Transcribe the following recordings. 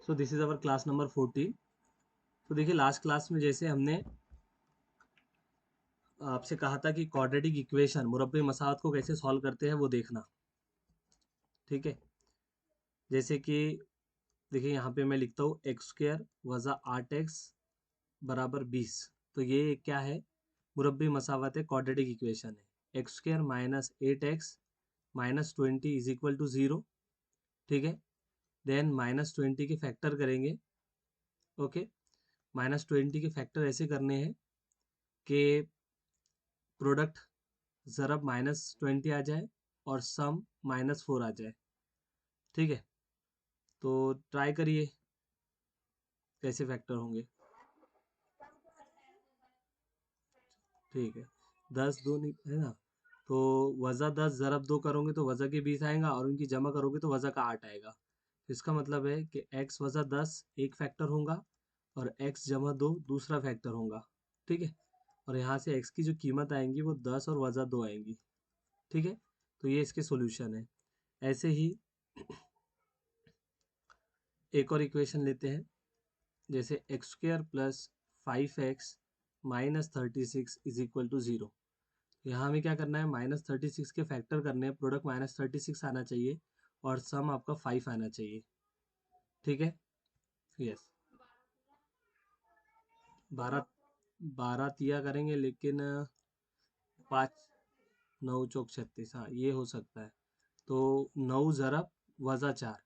So this is our class number 14। तो देखिए last class में जैसे हमने आपसे कहा था कि क्वाड्रेटिक इक्वेशन मुरब्बे मसावत को कैसे सॉल्व करते हैं वो देखना। ठीक है, जैसे कि देखिए यहाँ पे मैं लिखता हूँ एक्स स्क्र वज़ा 8x बराबर 20। तो ये क्या है, मुरब्बी मसावत है, क्वाड्रेटिक इक्वेशन है। X square minus 8x minus 20 is equal to 0। ठीक है, देन माइनस 20 के फैक्टर करेंगे। ओके, माइनस 20 के फैक्टर ऐसे करने हैं कि प्रोडक्ट ज़रब -20 आ जाए और सम -4 आ जाए। ठीक है, तो ट्राई करिए कैसे फैक्टर होंगे। ठीक है, 10 दो नहीं है ना, तो वज़ा 10 ज़रब 2 करोगे तो वज़ा के 20 आएगा और उनकी जमा करोगे तो वज़ा का 8 आएगा। तो इसका मतलब है कि x वज़ा 10 एक फैक्टर होगा और x जमा 2 दूसरा फैक्टर होगा। ठीक है, और यहाँ से x की जो कीमत आएंगी वो 10 और वज़ा 2 आएंगी। ठीक है, तो ये इसके सॉल्यूशन है। ऐसे ही एक और इक्वेशन लेते हैं, जैसे x square plus 5x minus 36 is equal to 0। यहाँ हमें क्या करना है, -36 के फैक्टर करने हैं, प्रोडक्ट -36 आना चाहिए और सम आपका 5 आना चाहिए। ठीक है, यस, 12 12 तिया करेंगे लेकिन 5 9 चौक 36, हाँ ये हो सकता है। तो 9 ज़रब वज़ा 4।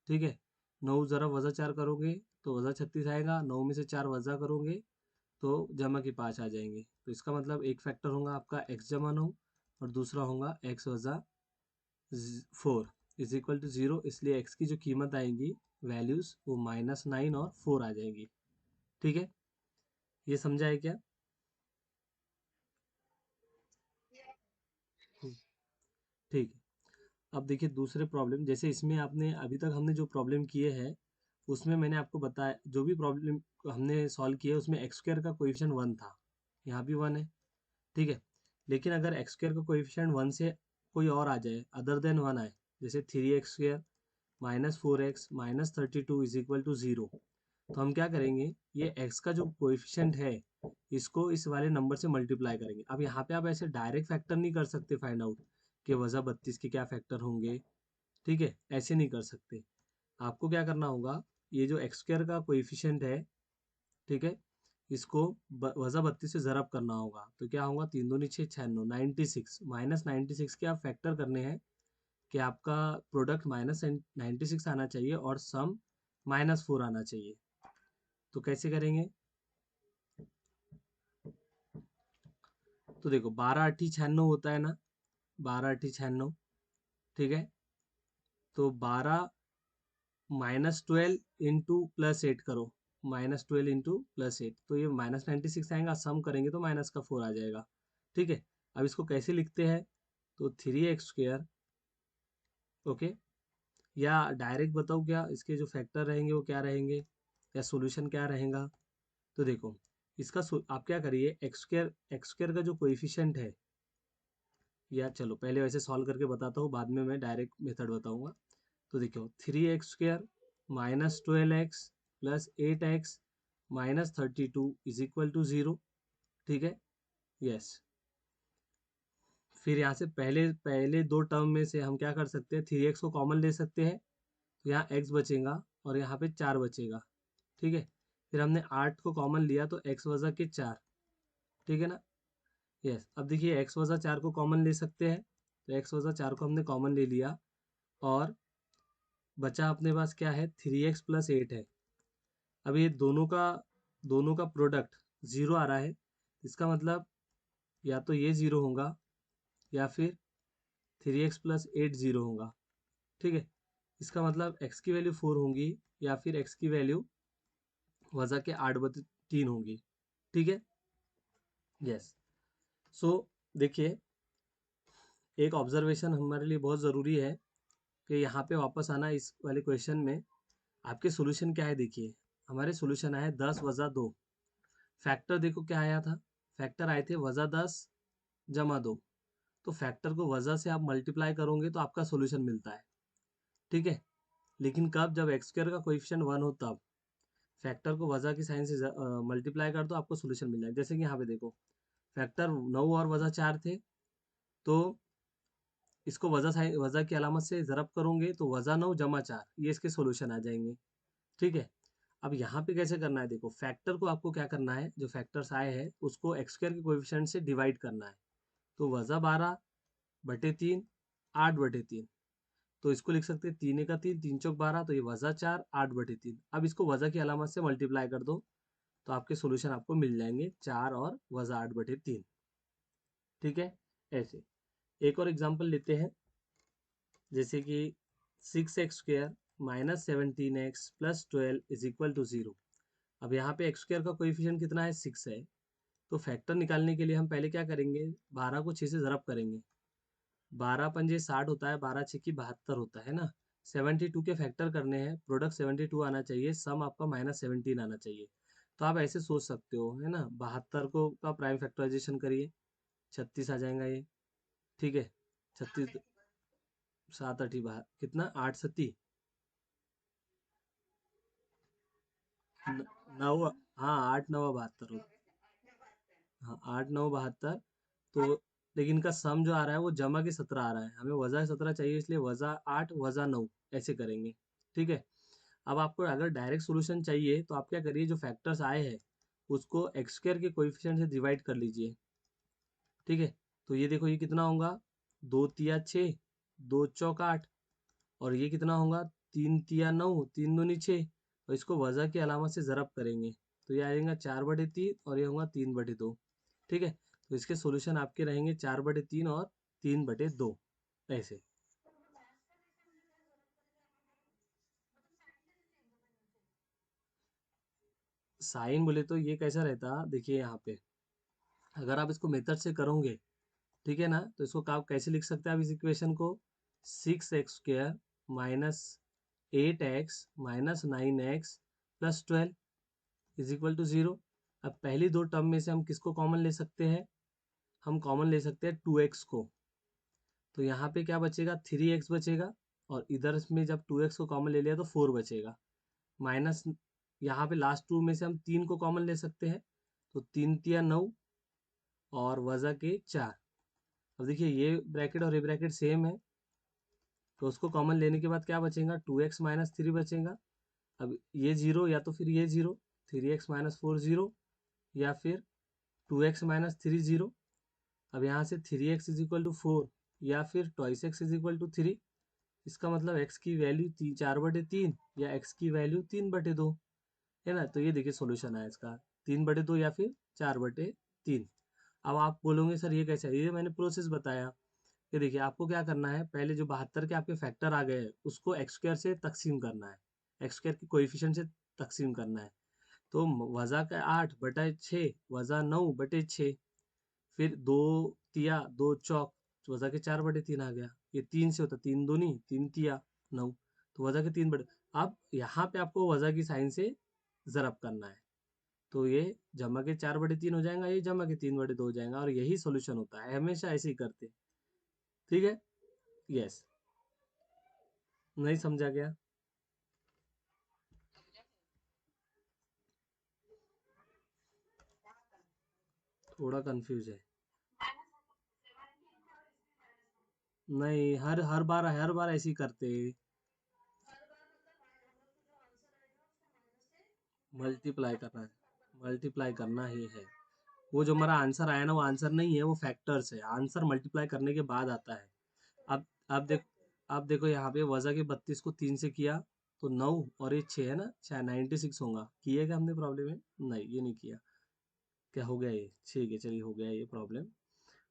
ठीक है, 9 ज़रब वज़ा 4 करोगे तो वज़ा 36 आएगा, 9 में से 4 वज़ा करोगे तो जमा के 5 आ जाएंगे। तो इसका मतलब एक फैक्टर होगा आपका x जमा 9 और दूसरा होगा x वज़ा 4 इज इक्वल टू 0। इसलिए x की जो कीमत आएंगी वैल्यूज़ वो -9 और 4 आ जाएंगी। ठीक है, ये समझा है क्या? ठीक है, अब देखिए दूसरे प्रॉब्लम, जैसे इसमें आपने अभी तक हमने जो प्रॉब्लम किए हैं उसमें मैंने आपको बताया, जो भी प्रॉब्लम हमने सॉल्व किया उसमें एक्स स्क्वायर का कोएफिशिएंट 1 था, यहाँ भी 1 है। ठीक है, लेकिन अगर एक्स स्क्वायर का कोएफिशिएंट 1 से कोई और आ जाए, अदर देन 1 आए, जैसे 3x² minus 4x minus 32 is equal to 0, तो हम क्या करेंगे, ये x का जो कोएफिशिएंट है इसको इस वाले नंबर से मल्टीप्लाई करेंगे। अब यहाँ पे आप ऐसे डायरेक्ट फैक्टर नहीं कर सकते फाइंड आउट कि वज़ा 32 के क्या फैक्टर होंगे। ठीक है, ऐसे नहीं कर सकते। आपको क्या करना होगा, ये जो एक्स स्क्वायर का कोएफिशिएंट है, ठीक है, इसको वज़ा 32 से ज़रब करना होगा। तो क्या होगा, 3 दूनी 6 6 9 96 माइनस 96 के आप फैक्टर करने हैं कि आपका प्रोडक्ट -96 आना चाहिए और सम -4 आना चाहिए। तो कैसे करेंगे, तो देखो 12 अट्ठी 96 होता है ना, 12 अट्ठी 96। ठीक है, तो 12 -12 इंटू +8 करो, -12 इंटू +8, तो ये -96 आएगा, सम करेंगे तो माइनस का 4 आ जाएगा। ठीक है, अब इसको कैसे लिखते हैं, तो 3x², ओके, या डायरेक्ट बताओ क्या इसके जो फैक्टर रहेंगे वो क्या रहेंगे या सॉल्यूशन क्या रहेगा। तो देखो इसका आप क्या करिए, एक्स स्क्वायर का जो कोएफिशिएंट है, या चलो पहले वैसे सॉल्व करके बताता हूँ, बाद में मैं डायरेक्ट मेथड बताऊंगा। तो देखो 3x² minus 12x plus 8x minus 32 is equal to 0। ठीक है, यस, फिर यहाँ से पहले पहले दो टर्म में से हम क्या कर सकते हैं, 3x को कॉमन ले सकते हैं, तो यहाँ x बचेगा और यहाँ पे 4 बचेगा। ठीक है, फिर हमने 8 को कॉमन लिया तो x वज़ा के 4। ठीक है ना, यस, अब देखिए x वज़ा 4 को कॉमन ले सकते हैं, तो x वज़ा 4 को हमने कॉमन ले लिया और बचा अपने पास क्या है, 3x प्लस 8 है। अब ये दोनों का प्रोडक्ट 0 आ रहा है, इसका मतलब या तो ये 0 होगा या फिर 3x प्लस 8 0 होगा। ठीक है, इसका मतलब x की वैल्यू 4 होगी या फिर x की वैल्यू वज़ा के 8/3 होगी। ठीक है, यस, सो देखिए एक ऑब्जर्वेशन हमारे लिए बहुत ज़रूरी है कि यहाँ पे वापस आना इस वाले क्वेश्चन में। आपके सॉल्यूशन क्या है, देखिए हमारे सॉल्यूशन आए 10 वज़ा 2। फैक्टर देखो क्या आया था, फैक्टर आए थे वज़ा 10 जमा 2। तो फैक्टर को वज़ा से आप मल्टीप्लाई करोगे तो आपका सॉल्यूशन मिलता है। ठीक है, लेकिन कब, जब एक्स स्क्वायर का कोएफिशिएंट 1 हो तब। फैक्टर को वजह की साइन से मल्टीप्लाई कर दो, आपको सोल्यूशन मिल जाएगा। जैसे कि यहाँ पे देखो, फैक्टर 9 और वजह 4 थे, तो इसको वजह की अलामत से ज़रब करोगे तो वजह 9 जमा 4, ये इसके सोल्यूशन आ जाएंगे। ठीक है। अब यहाँ पे कैसे करना है, देखो फैक्टर को आपको क्या करना है, जो फैक्टर्स आए हैं उसको एक्स स्क्वायर के कोएफिशिएंट से डिवाइड करना है। तो वजह 12/3, 8/3। तो इसको लिख सकते हैं 3 का 3, 3 चौक 12, तो ये वजह 4, 8/3। अब इसको वजह की अलामत से मल्टीप्लाई कर दो, तो आपके सोल्यूशन आपको मिल जाएंगे 4 और वजह 8/3। ठीक है। ऐसे एक और एग्जांपल लेते हैं, जैसे कि 6x² minus 17x plus 12 is equal to 0। अब यहाँ पे एक्स स्क्वायर का कोएफिशिएंट कितना है, 6 है। तो फैक्टर निकालने के लिए हम पहले क्या करेंगे, 12 को 6 से ज़रब करेंगे। 12 पंजे 60 होता है, 12 छक्की 72 होता है ना। 72 के फैक्टर करने हैं, प्रोडक्ट 72 आना चाहिए, सम आपका -17 आना चाहिए। तो आप ऐसे सोच सकते हो, है ना, 72 को का प्राइम फैक्टराइजेशन करिए, 36 आ जाएगा ये। ठीक है। 36, 7 8 कितना, 8 सत्ती 9। हाँ, 8 9 72 हो। हाँ, 8 9 72। तो लेकिन इनका सम जो आ रहा है वो जमा के 17 आ रहा है, हमें वजह 17 चाहिए, इसलिए वजह 8 वजह 9 ऐसे करेंगे। ठीक है। अब आपको अगर डायरेक्ट सॉल्यूशन चाहिए तो आप क्या करिए, जो फैक्टर्स आए हैं उसको एक्स स्क्वायर के कोएफिशिएंट से डिवाइड कर लीजिए। ठीक है। तो ये देखो, ये कितना होगा, 2 तिया 6, 2 चौक 8, और ये कितना होगा, 3 तिया 9, 3 दूनी 6। और इसको वजह की अलामत से ज़रब करेंगे, तो ये आ जाएगा 4/3 और ये होगा 3/2। ठीक है। तो इसके सॉल्यूशन आपके रहेंगे 4/3 और 3/2 ऐसे। साइन बोले तो ये कैसा रहता, देखिए यहाँ पे अगर आप इसको मेथड से करोगे, ठीक है ना, तो इसको आप कैसे लिख सकते हैं, आप इस इक्वेशन को 6x² minus 8x minus 9x plus 12 is equal to 0। अब पहली दो टर्म में से हम किसको कॉमन ले सकते हैं, हम कॉमन ले सकते हैं 2x को। तो यहाँ पे क्या बचेगा, 3x बचेगा, और इधर में जब 2x को कॉमन ले लिया तो 4 बचेगा। माइनस, यहाँ पे लास्ट टू में से हम 3 को कॉमन ले सकते हैं, तो 3 तिया 9 और वजह के 4। अब देखिए ये ब्रैकेट और ये ब्रैकेट सेम है, तो उसको कॉमन लेने के बाद क्या बचेगा, 2x माइनस 3 बचेगा। अब ये जीरो, या तो फिर ये जीरो, 3x माइनस 4 जीरो, या फिर 2x माइनस 3 जीरो। अब यहाँ से 3x इज इक्वल टू 4, या फिर twice x is equal to 3। इसका मतलब x की वैल्यू 4/3 या x की वैल्यू 3/2, है ना। तो ये देखिए सॉल्यूशन है इसका, 3/2 या फिर 4/3। अब आप बोलोगे सर ये कैसे है, ये मैंने प्रोसेस बताया। ये देखिए आपको क्या करना है, पहले जो 72 के आपके फैक्टर आ गए हैं उसको एक्स स्क्वायर से तकसीम करना है, एक्स स्क्वायर के कोएफिशिएंट से तकसीम करना है। तो वज़ा का 8/6 वज़ा 9/6, फिर 2 तिया 2 चौक, वज़ा के 4/3 आ गया। ये 3 से होता, 3 दूनी 3 तिया 9, तो वज़ा के 3/। अब यहाँ पे आपको वज़ा की साइन से ज़रब करना है, तो ये जमा के 4/3 हो जाएगा, ये जमा के 3/2 हो जाएगा, और यही सॉल्यूशन होता है, हमेशा ऐसे ही करते हैं। ठीक है। यस। नहीं समझा क्या, थोड़ा कंफ्यूज है। नहीं, हर बार ऐसे ही करते, मल्टीप्लाई करना है, मल्टीप्लाई करना ही है। वो जो हमारा आंसर आया ना, वो आंसर नहीं है, वो फैक्टर्स है, आंसर मल्टीप्लाई करने के बाद आता है। अब अब देख अब देखो यहाँ पे वजह के 32 को 3 से किया तो 9, और ये 6 है ना, 6 96 होगा, किए क्या हमने प्रॉब्लम में, नहीं ये नहीं किया, क्या हो गया ये, ठीक है चलिए, हो गया ये प्रॉब्लम।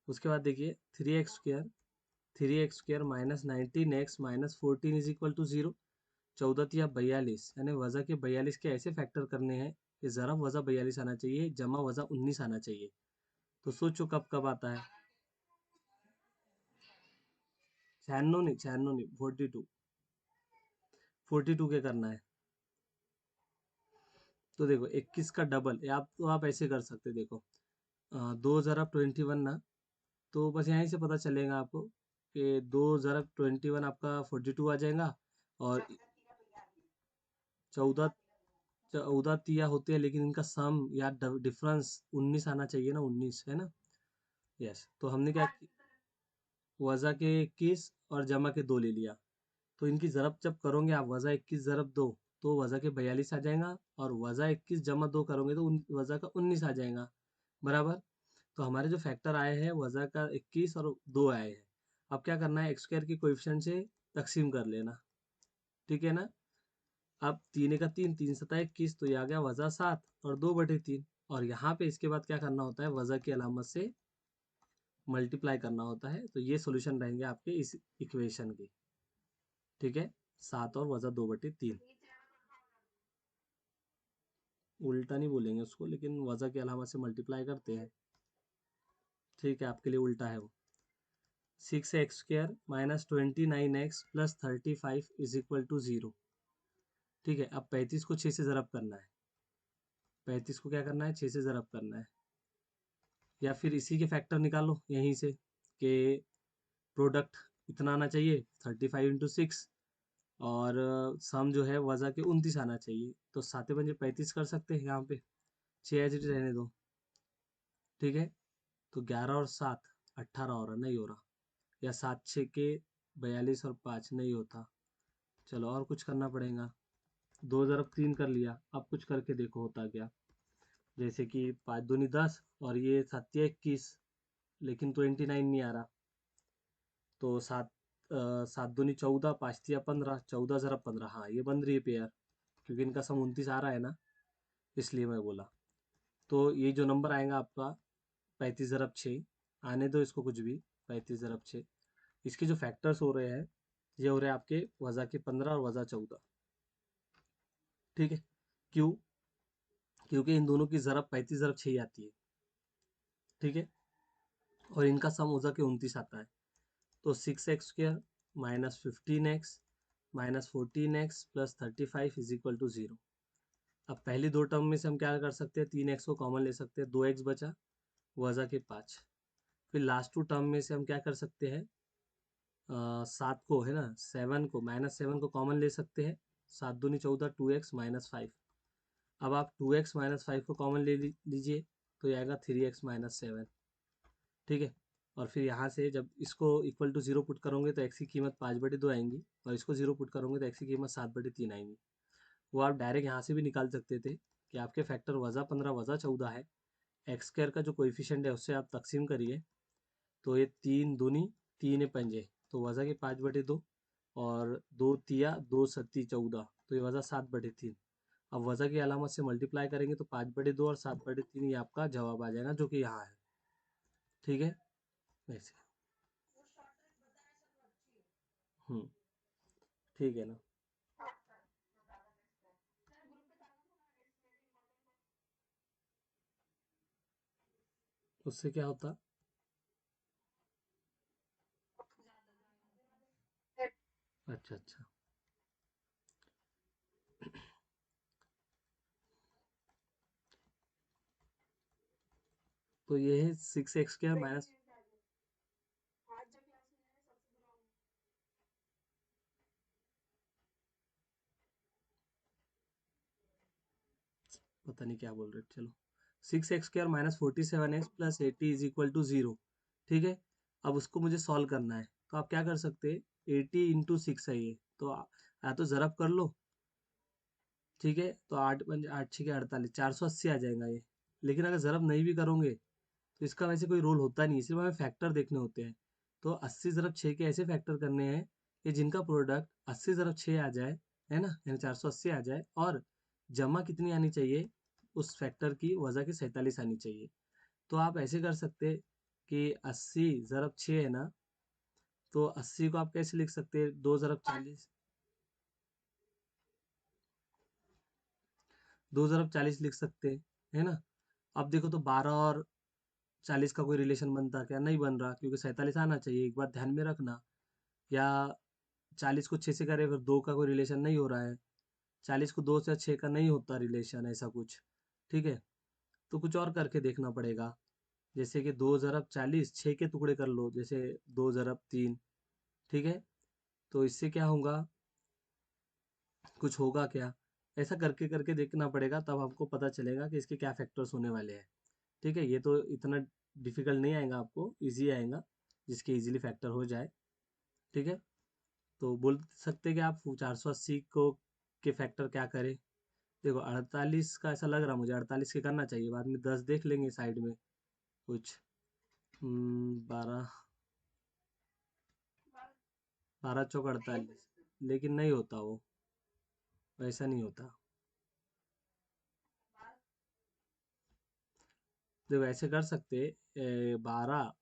उसके बाद देखिए 3x² minus 19x minus 14 is equal to 0। 14 तिया 42, यानी वजह के 42 के ऐसे फैक्टर करने हैं कि ज़रा वजह 42 आना चाहिए, जमा वजह 19 आना चाहिए। तो सोचो कब कब आता है, 96 नहीं 42, 42 के करना है। तो देखो 21 का डबल, या आप तो आप ऐसे कर सकते हैं, देखो 2 ज़रब 21 ना, तो बस यहीं से पता चलेगा आपको कि 2 ज़रब 21 आपका 42 आ जाएगा। और 14 14 तिया होते हैं, लेकिन इनका सम या डिफरेंस 19 आना चाहिए ना, 19 है ना। यस, तो हमने क्या वज़ा के 21 और जमा के 2 ले लिया। तो इनकी ज़रब जब करोगे आप, वज़ा 21 ज़रब 2, तो वज़ा के 42 आ जाएगा, और वज़ा 21 जमा 2 करोगे तो वज़ा का 19 आ जाएगा, बराबर। तो हमारे जो फैक्टर आए हैं वज़ा का 21 और 2 आए हैं। अब क्या करना है, एक्स स्क्वायर की कोएफिशिएंट से तकसीम कर लेना, ठीक है ना। अब 3 का 3, 3 सता 21, तो ये आ गया वज़ा 7 और 2/3। और यहाँ पे इसके बाद क्या करना होता है, वज़ा की अलामत से मल्टीप्लाई करना होता है। तो ये सॉल्यूशन रहेंगे आपके इस इक्वेशन के, ठीक है। 7 और वज़ा 2/3, उल्टा नहीं बोलेंगे उसको, लेकिन वज़ा की अलामत से मल्टीप्लाई करते हैं, ठीक है। आपके लिए उल्टा है वो। 6x² minus 29x plus 35 is equal to 0, ठीक है। अब 35 को 6 से ज़रब करना है, 35 को क्या करना है, 6 से ज़रब करना है। या फिर इसी के फैक्टर निकालो यहीं से, कि प्रोडक्ट इतना आना चाहिए 35 × 6, और सम जो है वज़ा के 29 आना चाहिए। तो 7×5 35 कर सकते हैं यहाँ पे, 6 एज इट रहने दो, ठीक है। तो 11 और 7 18 हो रहा, नहीं हो रहा। या 7 6 के 42 और 5 नहीं होता। चलो और कुछ करना पड़ेगा। 2 ज़रब 3 कर लिया, अब कुछ करके देखो होता क्या। जैसे कि 5 दूनी 10 और ये 7 या 21, लेकिन 29 नहीं आ रहा। तो 7 दूनी 14, 5 तिया 15, 14 ज़रब 15, हाँ ये बन रही है पेयर, क्योंकि इनका सम 29 आ रहा है ना, इसलिए मैं बोला। तो ये जो नंबर आएगा आपका 35 × 6, आने दो इसको कुछ भी, 35 × 6, इसके जो फैक्टर्स हो रहे हैं ये हो रहे हैं आपके वज़ा के 15 और वज़ा 14, ठीक है। क्यों, क्योंकि इन दोनों की ज़रब 35 × 6 आती है, ठीक है। और इनका सम वज़ा के 29 आता है। तो 6x² minus 15x minus 14x plus 35 is equal to 0। अब पहली दो टर्म में से हम क्या कर सकते हैं, 3x को कॉमन ले सकते हैं, 2x बचा, वज़ा के 5। फिर लास्ट टू टर्म में से हम क्या कर सकते हैं, 7 को है ना, 7 को -7 को कॉमन ले सकते हैं, 7 दूनी 14, 2x माइनस 5। अब आप 2x माइनस 5 को कॉमन ले लीजिए, तो ये आएगा 3x माइनस 7, ठीक है। और फिर यहाँ से जब इसको इक्वल टू 0 पुट करोगे तो x की कीमत 5/2 आएंगी, और इसको 0 पुट करोगे तो x की कीमत 7/3 आएंगी। वो आप डायरेक्ट यहाँ से भी निकाल सकते थे कि आपके फैक्टर वज़ा 15 वज़ा 14 है, एक्स स्क्वायर का जो कोएफिशिएंट है उससे आप तकसीम करिए, तो ये 3 दूनी 3 पंजे, तो वज़ा के 5/2, और 2 तिया 2 सत्ती 14, तो ये वज़ा 7/3। अब वज़ा की अलामत से मल्टीप्लाई करेंगे तो 5/2 और 7/3 ये आपका जवाब आ जाएगा, जो कि यहाँ है, ठीक है। ऐसे, हम्म, ठीक है ना। उससे क्या होता, अच्छा अच्छा, तो ये है 6x² माइनस, पता नहीं क्या बोल रहे, चलो 6x² minus 47x plus 80 is equal to 0, ठीक है। अब उसको मुझे सॉल्व करना है, तो आप क्या कर सकते हैं, 80 × 6 है ये, तो या तो ज़रब कर लो, ठीक है। तो 8 × 6 = 48, 480 आ जाएगा ये। लेकिन अगर ज़रब नहीं भी करोगे तो इसका वैसे कोई रोल होता नहीं है, सिर्फ हमें फैक्टर देखने होते हैं। तो 80 × 6 के ऐसे फैक्टर करने हैं कि जिनका प्रोडक्ट 80 × 6 आ जाए, है ना, यानी 480 आ जाए, और जमा कितनी आनी चाहिए, उस फैक्टर की वजह की 47 आनी चाहिए। तो आप ऐसे कर सकते कि 80 × 6 है ना, तो 80 को आप कैसे लिख सकते हैं, 2 × 40, 2 × 40 लिख सकते हैं, है ना। अब देखो तो 12 और 40 का कोई रिलेशन बनता क्या, नहीं बन रहा, क्योंकि 47 आना चाहिए, एक बात ध्यान में रखना। या 40 को 6 से करे फिर 2 का कोई रिलेशन नहीं हो रहा है, 40 को 2 से 6 का नहीं होता रिलेशन, ऐसा कुछ, ठीक है। तो कुछ और करके देखना पड़ेगा, जैसे कि 2 × 40, 6 के टुकड़े कर लो, जैसे 2 × 3, ठीक है। तो इससे क्या होगा, कुछ होगा क्या, ऐसा करके करके देखना पड़ेगा, तब आपको पता चलेगा कि इसके क्या फैक्टर्स होने वाले हैं। ठीक है, ये तो इतना डिफिकल्ट नहीं आएगा आपको, इजी आएगा, जिसके इजीली फैक्टर हो जाए। ठीक है, तो बोल सकते हैं कि आप 480 को के फैक्टर क्या करें। देखो 48 का ऐसा लग रहा मुझे, 48 के करना चाहिए, बाद में 10 देख लेंगे साइड में कुछ। 12, 12 चौक 48, लेकिन नहीं होता वो, वैसा नहीं होता। देखो ऐसे कर सकते, 12,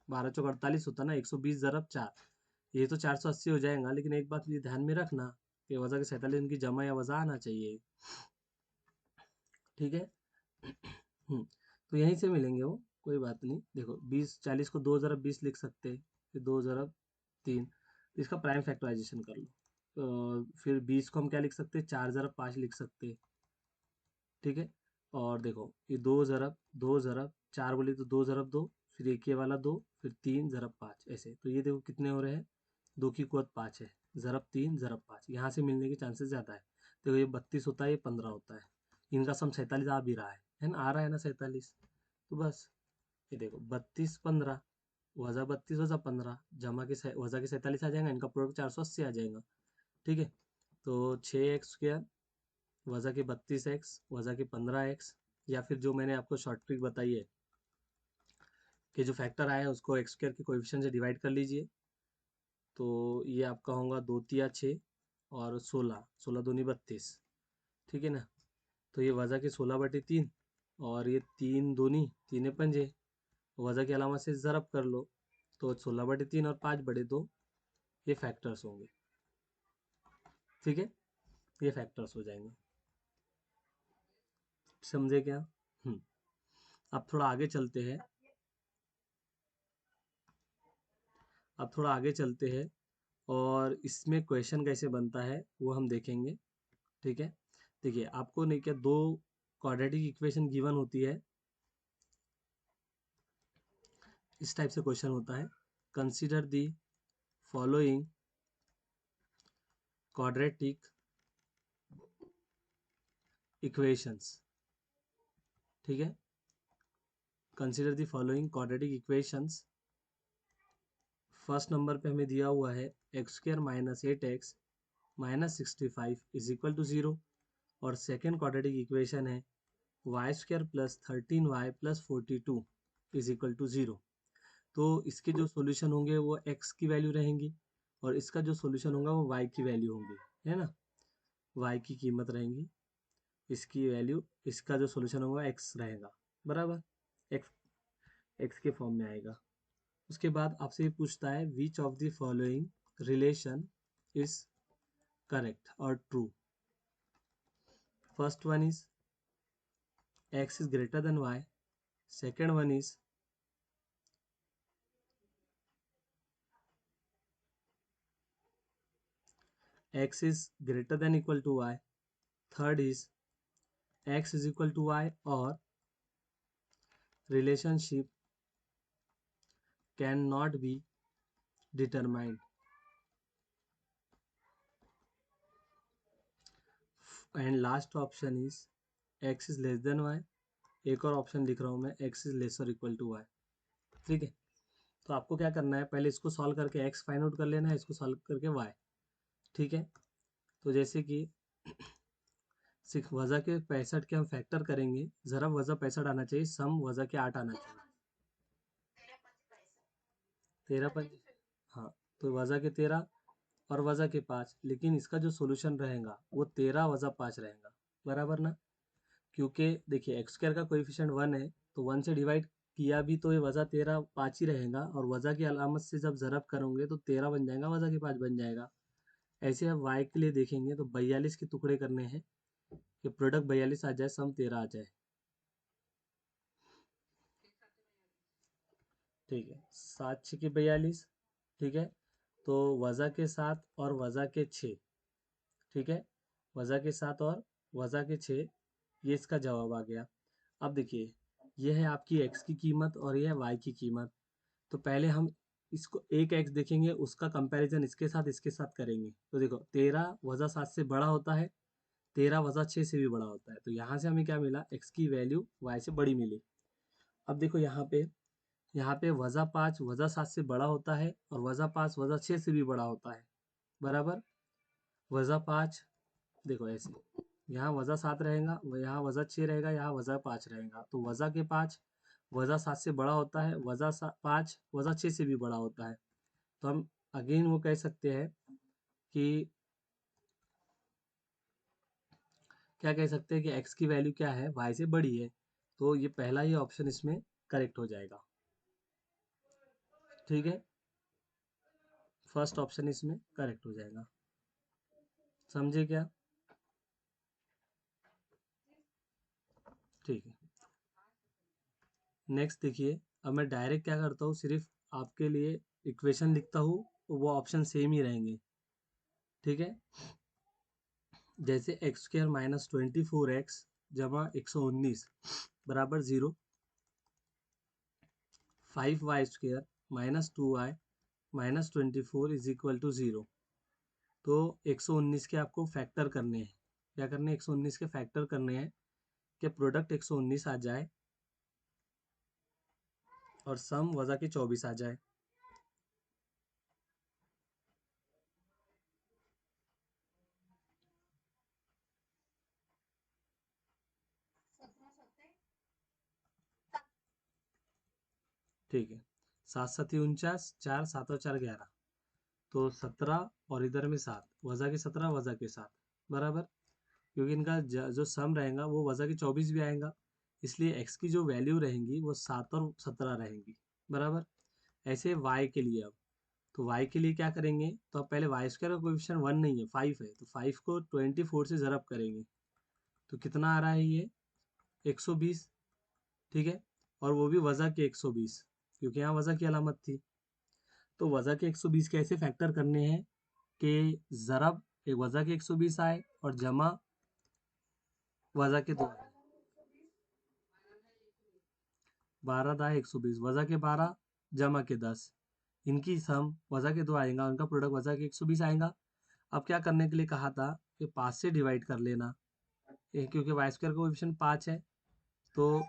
12 चौक 48 होता ना, 120 ज़रब 4, ये तो 480 हो जाएगा, लेकिन एक बात ये ध्यान में रखना कि वज़ा के 47 उनकी जमा या वज़ा आना चाहिए। ठीक है। तो यहीं से मिलेंगे वो, कोई बात नहीं। देखो 20 40 को 2 ज़रब 20 लिख सकते हैं, फिर 2 ज़रब 3, इसका प्राइम फैक्टराइजेशन कर लो। फिर 20 को हम क्या लिख सकते हैं, 4 ज़रब 5 लिख सकते हैं। ठीक है, और देखो ये 2 ज़रब 4 बोली तो 2 ज़रब 2, फिर एक ये वाला 2, फिर 3 ज़रब 5, ऐसे। तो ये देखो कितने हो रहे हैं, 2 की कुवत 5 है, ज़रब 3 ज़रब 5, यहाँ से मिलने के चांसेस ज़्यादा है। देखो ये 32 होता है, ये 15 होता है, इनका सम 47 आ भी रहा है ना, आ रहा है ना 47। तो बस ये देखो 32 15, वज़ा 32 वज़ा 15, जमा के वज़ा के 47 आ जाएगा, इनका प्रोडक्ट 480 आ जाएगा। ठीक है, तो 6x² वज़ा के 32x वज़ा के 15x, या फिर जो मैंने आपको शॉर्ट ट्रिक बताई है कि जो फैक्टर आया है उसको x² के कोएफिशिएंट से डिवाइड कर लीजिए, तो ये आपका होगा 2 तिया 6 और 16, 16 दूनी 32। ठीक है ना, तो ये वज़ा के 16/3, और ये 3 दूनी 3 पंजे, वज़ा के अलावा से ज़रब कर लो, तो 16/3 और 5/2 ये फैक्टर्स होंगे। ठीक है, ये फैक्टर्स हो जाएंगे। समझे क्या? अब थोड़ा आगे चलते हैं, अब थोड़ा आगे चलते हैं और इसमें क्वेश्चन कैसे बनता है वो हम देखेंगे। ठीक है, देखिए आपको नहीं क्या, दो क्वाड्रेटिक इक्वेशन गिवन होती है, इस टाइप से क्वेश्चन होता है। Consider the following quadratic equations. ठीक है, consider the following quadratic equations. First number पे हमें दिया हुआ है x² - 8x - 65 = 0, और सेकेंड क्वाड्रेटिक इक्वेशन है y² + 13y + 42 = 0। तो इसके जो सॉल्यूशन होंगे वो x की वैल्यू रहेंगी, और इसका जो सॉल्यूशन होगा वो y की वैल्यू होंगी, है ना, y की कीमत रहेंगी, इसकी वैल्यू, इसका जो सॉल्यूशन होगा x रहेगा, बराबर, x x के फॉर्म में आएगा। उसके बाद आपसे ये पूछता है which of the following relation is correct और true. First one is x is greater than y, second one is x is greater than equal to y, third is x is equal to y, or relationship cannot be determined, and last option is x is less than y। एक और option लिख रहा हूँ मैं, x is lesser equal to y। ठीक है, तो आपको क्या करना है, पहले इसको सॉल्व करके x फाइंड आउट कर लेना है, इसको सॉल्व करके y। ठीक है, तो जैसे कि सिर्फ वज़ा के 65 के हम फैक्टर करेंगे, ज़रा वज़ा 65 आना चाहिए, सम वज़ा के 8 आना चाहिए, 13 पंजे, हाँ, तो वज़ा के 13 और वज़ा के 5, लेकिन इसका जो सॉल्यूशन रहेगा वो 13 वज़ा 5 रहेगा, बराबर ना, क्योंकि देखिए एक्स स्क्वायर का कोएफिशिएंट 1 है, तो 1 से डिवाइड किया भी तो ये वज़ा 13 5 ही रहेगा, और वज़ा की अलामत से जब ज़रब करोगे तो 13 बन जाएगा, वज़ा के 5 बन जाएगा। ऐसे अब y के लिए देखेंगे तो 42 के टुकड़े करने हैं कि प्रोडक्ट 42 आ जाए, सम 13 आ जाए। ठीक है, 7 6 की 42। ठीक है, तो वज़ा के 7 और वज़ा के 6। ठीक है, वज़ा के 7 और वज़ा के 6, ये इसका जवाब आ गया। अब देखिए, ये है आपकी x की कीमत और ये है y की कीमत। तो पहले हम इसको एक एक्स देखेंगे, उसका कंपैरिजन इसके साथ करेंगे तो देखो 13 वजा 7 से बड़ा होता है, 13 वजा 6 से भी बड़ा होता है। तो यहाँ से हमें क्या मिला, एक्स की वैल्यू वाई से बड़ी मिली। अब देखो यहाँ पे वजा 5 वजा 7 से बड़ा होता है और वजा 5 वजा 6 से भी बड़ा होता है, बराबर। वजा 5 देखो ऐसे, यहाँ वजा 7 रहेगा, यहाँ वजा 6 रहेगा, यहाँ वजा 5 रहेगा, तो वजा के 5 वजा 7 से बड़ा होता है, वजा 5 वजा 6 से भी बड़ा होता है। तो हम अगेन वो कह सकते हैं कि क्या कह सकते हैं कि x की वैल्यू क्या है, y से बड़ी है। तो ये पहला ही ऑप्शन इसमें करेक्ट हो जाएगा। ठीक है, फर्स्ट ऑप्शन इसमें करेक्ट हो जाएगा। समझे क्या? ठीक है, नेक्स्ट देखिए। अब मैं डायरेक्ट क्या करता हूँ, सिर्फ आपके लिए इक्वेशन लिखता हूँ, वो ऑप्शन सेम ही रहेंगे। ठीक है, जैसे एक्स स्क्र माइनस 24x जमा 119 बराबर 0, 5y² minus 2y minus 24 is equal to 0। तो 119 के आपको फैक्टर करने हैं। क्या करने हैं, 119 के फैक्टर करने हैं कि प्रोडक्ट 119 आ जाए और सम वजह के 24 आ जाए। ठीक है, 7×7 = 49, 4 7 और 4 11, तो 17 और इधर में 7, वजह के 17 वजह के 7 बराबर। क्योंकि इनका जो सम रहेगा वो वजह के 24 भी आएगा, इसलिए x की जो वैल्यू रहेंगी वो 7 और 17 रहेंगी, बराबर। ऐसे y के लिए अब, तो y के लिए क्या करेंगे, तो अब पहले y स्क्वायर का कोएफिशिएंट 1 नहीं है 5 है, तो 5 को 24 से ज़रब करेंगे तो कितना आ रहा है ये 120। ठीक है, और वो भी वजह के 120, क्योंकि यहाँ वजह की अलामत थी। तो वजह के 120 कैसे फैक्टर करने हैं कि ज़रब एक वजह के 120 आए और जमा वजह के 2 आए। 12 दाए 120, वजह के 12 जमा के 10, इनकी सम वजह के 2 आएगा, उनका प्रोडक्ट वजह के 120 आएगा। अब क्या करने के लिए कहा था कि 5 से डिवाइड कर लेना, क्योंकि वाई स्क्वायर का कोएफिशिएंट 5 है, तो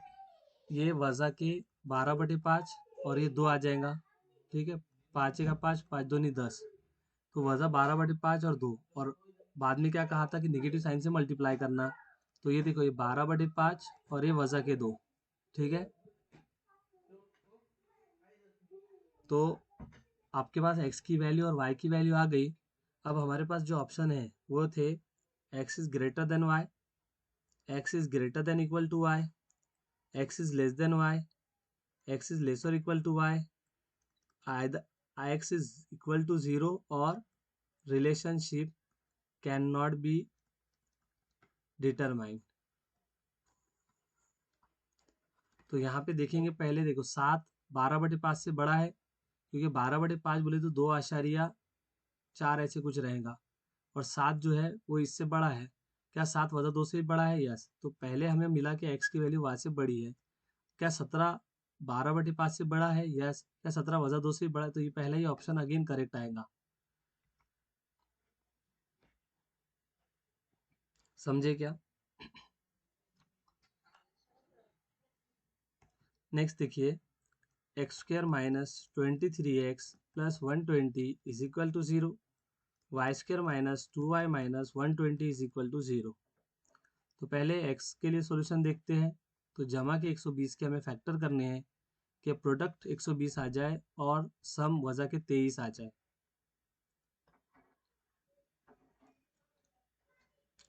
ये वजह के 12/5 और ये 2 आ जाएगा। ठीक है, 5 का 5, 5 दूनी 10, तो वजह 12/5 और 2, और बाद में क्या कहा था कि निगेटिव साइन से मल्टीप्लाई करना, तो ये देखो ये 12/5 और ये वजह के 2। ठीक है, तो आपके पास x की वैल्यू और y की वैल्यू आ गई। अब हमारे पास जो ऑप्शन है वो थे x is greater than y, x is greater than equal to y, x is less than y, x is less और equal to y, either x is equal to 0 और relationship can not be determined. तो यहाँ पे देखेंगे, पहले देखो 7 12/5 से बड़ा है, क्योंकि 12/5 बोले तो 2.4 ऐसे कुछ रहेगा, और 7 जो है वो इससे बड़ा है। क्या 7 वजह 2 से भी बड़ा है? यस। तो पहले हमें मिला कि x की वैल्यू y से बड़ी है। क्या 17 12/5 से बड़ा है? यस। क्या 17 वजह 2 से भी बड़ा है? तो ये पहला ही ऑप्शन अगेन करेक्ट आएगा। समझे क्या? नेक्स्ट देखिए, x² minus 23x plus 120 is equal to 0, y² minus 2y minus 120 is equal to 0। तो पहले x के लिए सॉल्यूशन देखते हैं। तो जमा के 120 के हमें फैक्टर करने हैं कि प्रोडक्ट 120 आ जाए और सम वजह के 23 आ जाए।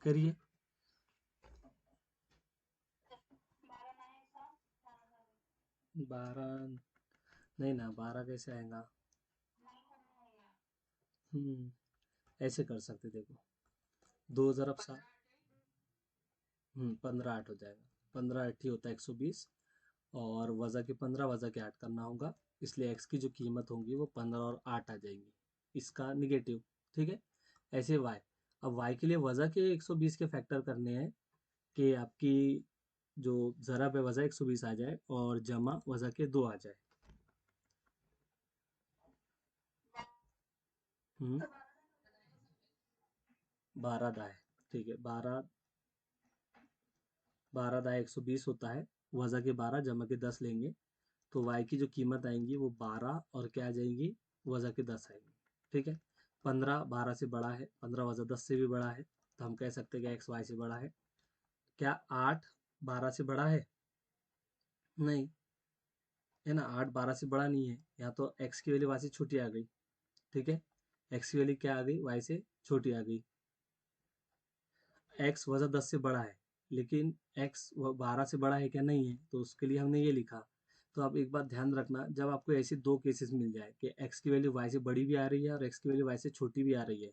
करिए। 12 नहीं ना, 12 कैसे आएगा? ऐसे कर सकते, देखो 2 × 7, 15 8 हो जाएगा। 15 8 ही होता है 120, और वजह के 15 वजह के 8 करना होगा, इसलिए एक्स की जो कीमत होगी वो 15 और 8 आ जाएंगी, इसका निगेटिव। ठीक है, ऐसे वाई। अब वाई के लिए वजह के 120 के फैक्टर करने हैं कि आपकी जो ज़रब है वजह 120 आ जाए और जमा वजह के 2 आ जाए। हम्म 12 दाए, ठीक है। 12 दाए 120 होता है। वज़ा के 12 जमा के 10 लेंगे तो y की जो कीमत आएंगी वो 12 और क्या आ जाएंगी, वज़ा के 10 आएंगी, ठीक है। 15 12 से बड़ा है, 15 वज़ा 10 से भी बड़ा है, तो हम कह सकते हैं कि एक्स वाई से बड़ा है। क्या 8 12 से बड़ा है? नहीं, है ना, 8 12 से बड़ा नहीं है। यहाँ तो x की वैल्यू y से छोटी आ गई, ठीक है। x की वैल्यू क्या आ गई, y से छोटी आ गई। x वज़ा 10 से बड़ा है, लेकिन x 12 से बड़ा है क्या, नहीं है, तो उसके लिए हमने ये लिखा। तो आप एक बात ध्यान रखना, जब आपको ऐसे दो केसेस मिल जाए कि x की वैल्यू y से बड़ी भी आ रही है और x की वैल्यू y से छोटी भी आ रही है,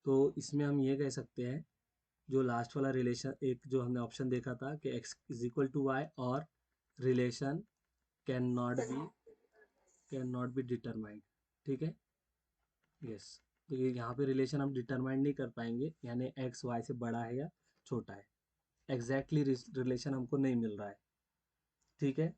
तो इसमें हम ये कह सकते हैं, जो लास्ट वाला रिलेशन एक जो हमने ऑप्शन देखा था कि x is equal to y और relation can not be determined, ठीक है। यस, तो ये यहाँ पे रिलेशन हम डिटरमाइन नहीं कर पाएंगे, यानी एक्स वाई से बड़ा है या छोटा है। एग्जैक्टली रिलेशन हमको नहीं मिल रहा है, ठीक है।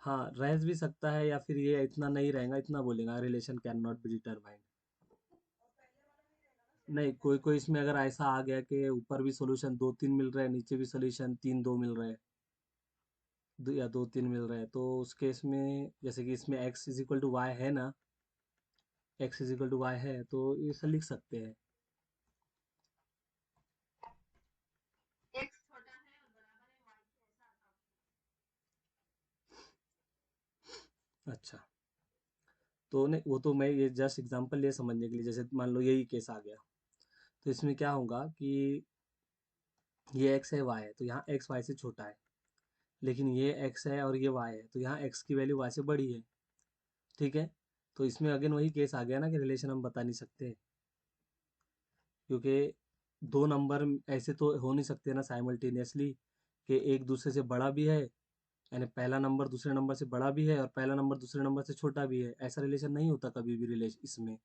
हाँ, रह भी सकता है, या फिर ये इतना नहीं रहेगा, इतना बोलेगा relation can not be determined. नहीं, कोई कोई इसमें अगर ऐसा आ गया कि ऊपर भी सॉल्यूशन दो तीन मिल रहे हैं, नीचे भी सॉल्यूशन तीन दो मिल रहे हैं, या दो तीन मिल रहे हैं, तो उस केस में जैसे कि इसमें x is equal to y है ना, x is equal to y है, तो इसे लिख सकते हैं। अच्छा, तो नहीं, वो तो मैं ये जस्ट एग्जांपल ये समझने के लिए, जैसे मान लो यही केस आ गया, तो इसमें क्या होगा कि ये एक्स है वाई है, तो यहाँ एक्स वाई से छोटा है, लेकिन ये एक्स है और ये वाई है, तो यहाँ एक्स की वैल्यू वाई से बड़ी है, ठीक है। तो इसमें अगेन वही केस आ गया ना कि रिलेशन हम बता नहीं सकते, क्योंकि दो नंबर ऐसे तो हो नहीं सकते ना साइमल्टेनियसली कि एक दूसरे से बड़ा भी है, यानी पहला नंबर दूसरे नंबर से बड़ा भी है और पहला नंबर दूसरे नंबर से छोटा भी है, ऐसा रिलेशन नहीं होता कभी भी रिलेशन इसमें,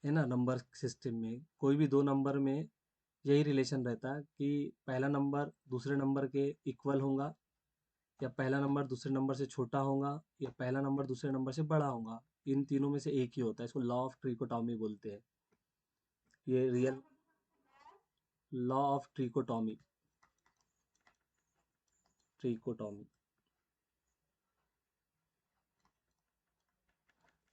है ना। नंबर सिस्टम में कोई भी दो नंबर में यही रिलेशन रहता है कि पहला नंबर दूसरे नंबर के इक्वल होगा, या पहला नंबर दूसरे नंबर से छोटा होगा, या पहला नंबर दूसरे नंबर से बड़ा होगा। इन तीनों में से एक ही होता है, इसको लॉ ऑफ ट्रिकोटॉमी बोलते हैं। ये real law of trichotomy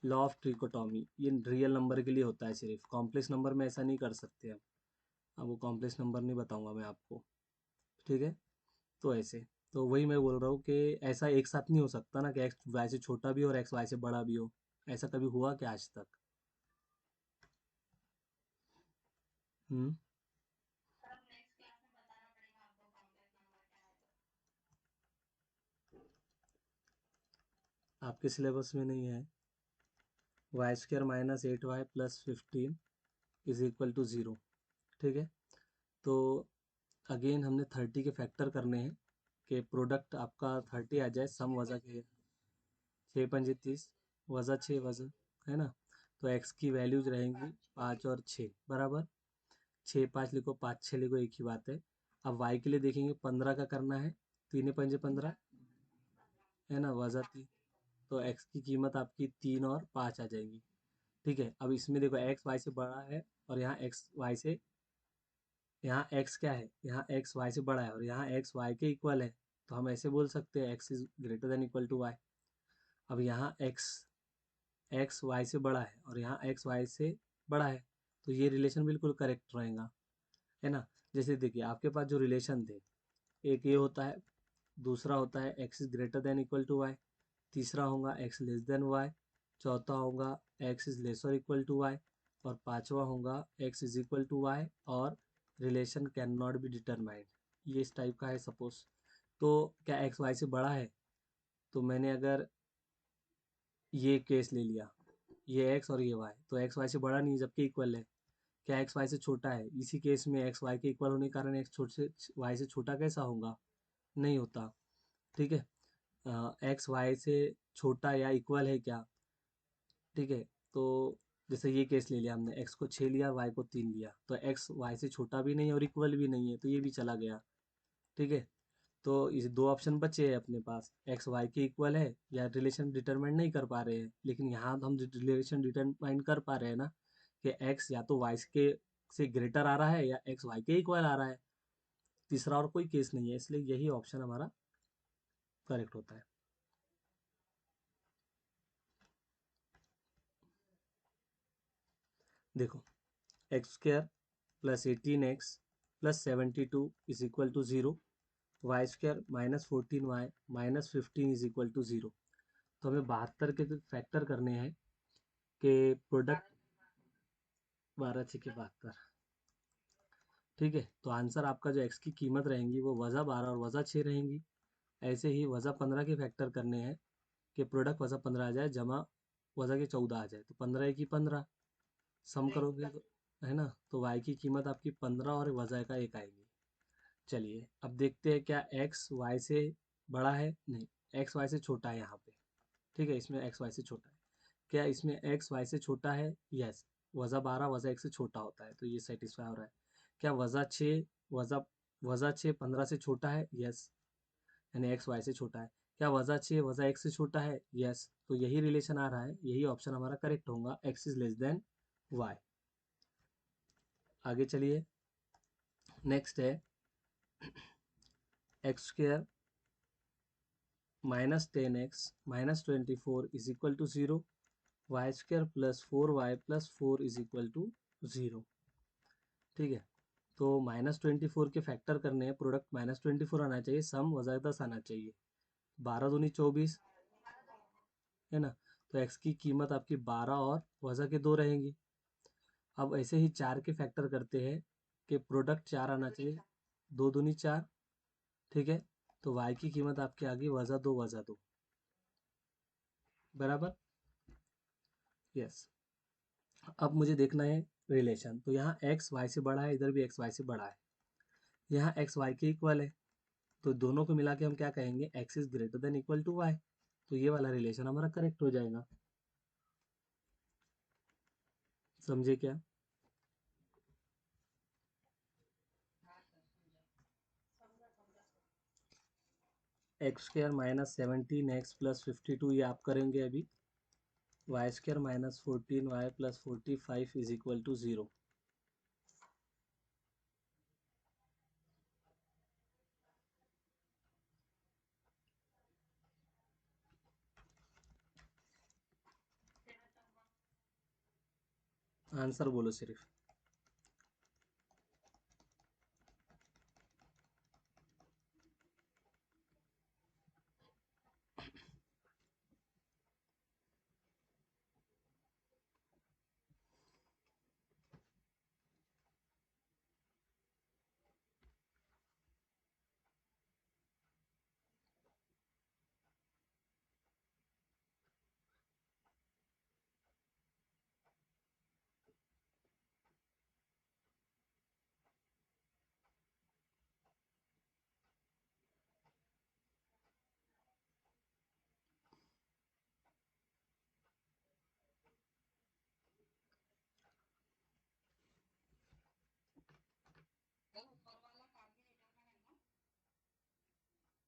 law of trichotomy, ये रियल नंबर के लिए होता है, सिर्फ कॉम्प्लेक्स नंबर में ऐसा नहीं कर सकते हम। अब वो कॉम्प्लेक्स नंबर नहीं बताऊंगा मैं आपको, ठीक है। तो ऐसे, तो वही मैं बोल रहा हूँ कि ऐसा एक साथ नहीं हो सकता ना कि एक्स वाई से छोटा भी हो और एक्स वाई से बड़ा भी हो। ऐसा कभी हुआ क्या आज तक? हम्म आपके सिलेबस में नहीं है। y² - 8y + 15 is equal to 0, ठीक है। तो अगेन हमने 30 के फैक्टर करने हैं कि प्रोडक्ट आपका 30 आ जाए, सम वज़ा के 6 × 5 = 30, वज़ा 6 वज़ा, है ना। तो x की वैल्यूज रहेंगी 5 और 6 बराबर, 6 5 लिखो, 5 6 लिखो, एक ही बात है। अब y के लिए देखेंगे, 15 का करना है, 3 × 5 = 15, है ना, वज़ा 3, तो x की कीमत आपकी 3 और 5 आ जाएगी, ठीक है। अब इसमें देखो x y से बड़ा है और यहाँ x y से, यहाँ x क्या है, यहाँ x y से बड़ा है और यहाँ x y के इक्वल है, तो हम ऐसे बोल सकते हैं x is greater than equal to y। अब यहाँ x y से बड़ा है और यहाँ x y से बड़ा है, तो ये रिलेशन बिल्कुल करेक्ट रहेगा, है ना। जैसे देखिए आपके पास जो रिलेशन थे, एक ये होता है, दूसरा होता है x is greater than equal to y, तीसरा होगा x लेस देन y, चौथा होगा x is lesser equal to y, और पांचवा होगा x is equal to y और relation can not be determined. ये इस टाइप का है सपोज। तो क्या x y से बड़ा है, तो मैंने अगर ये केस ले लिया, ये x और ये y, तो x y से बड़ा नहीं है जबकि इक्वल है। क्या x y से छोटा है, इसी केस में x y के इक्वल होने के कारण x छोटे से y से छोटा कैसा होगा, नहीं होता, ठीक है। एक्स वाई से छोटा या इक्वल है क्या, ठीक है। तो जैसे ये केस ले लिया हमने, एक्स को 6 लिया, वाई को 3 लिया, तो एक्स वाई से छोटा भी नहीं और इक्वल भी नहीं है, तो ये भी चला गया, ठीक है। तो इस दो ऑप्शन बचे हैं अपने पास, एक्स वाई के इक्वल है या रिलेशन डिटरमाइन नहीं कर पा रहे हैं, लेकिन यहाँ तो हम रिलेशन डिटरमाइन कर पा रहे हैं ना कि एक्स या तो वाई के से ग्रेटर आ रहा है या एक्स वाई के इक्वल आ रहा है। तीसरा और कोई केस नहीं है, इसलिए यही ऑप्शन हमारा करेक्ट होता है। देखो, x square plus 18x plus 72 is equal to 0, y square minus 14y minus 15 is equal to 0। तो हमें 72 के फैक्टर करने हैं कि प्रोडक्ट 12×6 = 72। ठीक है, तो आंसर आपका जो एक्स की कीमत रहेंगी वो वज़ा 12 और वज़ा 6 रहेंगी। ऐसे ही वज़ा 15 के फैक्टर करने हैं कि प्रोडक्ट वज़ा 15 आ जाए जमा वज़ा के 14 आ जाए, तो 15 की 15 सम करोगे तो, है ना, तो वाई की कीमत आपकी 15 और वज़ा का 1 आएगी। चलिए अब देखते हैं क्या एक्स वाई से बड़ा है, नहीं, एक्स वाई से छोटा है यहाँ पे। ठीक है, इसमें एक्स वाई से छोटा है। क्या इसमें एक्स वाई से छोटा है? यस। वज़ा 12 वज़ा 1 से छोटा होता है, तो ये सेटिस्फाई हो रहा है। क्या वज़ा 6 वज़ा वज़ा 6 15 से छोटा है? यस, यानी एक्स वाई से छोटा है। क्या वज़ा 6 वज़ा 1 से छोटा है? यस, तो यही रिलेशन आ रहा है, यही ऑप्शन हमारा करेक्ट होगा, x is less than y. आगे चलिए, नेक्स्ट है x square minus 10x minus 24 is equal to 0, y square plus 4y plus 4 is equal to 0। ठीक है, तो -24 के फैक्टर करने हैं, प्रोडक्ट -24 आना चाहिए, सम वज़ा 10 आना चाहिए। 12 दूनी 24, है ना, तो x की कीमत आपकी 12 और वज़ा के 2 रहेंगी। अब ऐसे ही 4 के फैक्टर करते हैं कि प्रोडक्ट 4 आना चाहिए, 2 दूनी 4। ठीक है, तो y की कीमत आपकी आ गई वज़ा 2 वज़ा 2, बराबर। यस, अब मुझे देखना है रिलेशन, तो यहाँ एक्स वाई से बड़ा है, इधर भी एक्स वाई से बड़ा है, यहाँ एक्स वाई के इक्वल है, तो दोनों को मिला के हम क्या कहेंगे, x is greater than equal to y. तो ये वाला रिलेशन हमारा करेक्ट हो जाएगा। समझे क्या? X square minus 17x plus 52 ये आप करेंगे अभी, y square minus 14y plus 45 is equal to 0। Answer बोलो सिर्फ।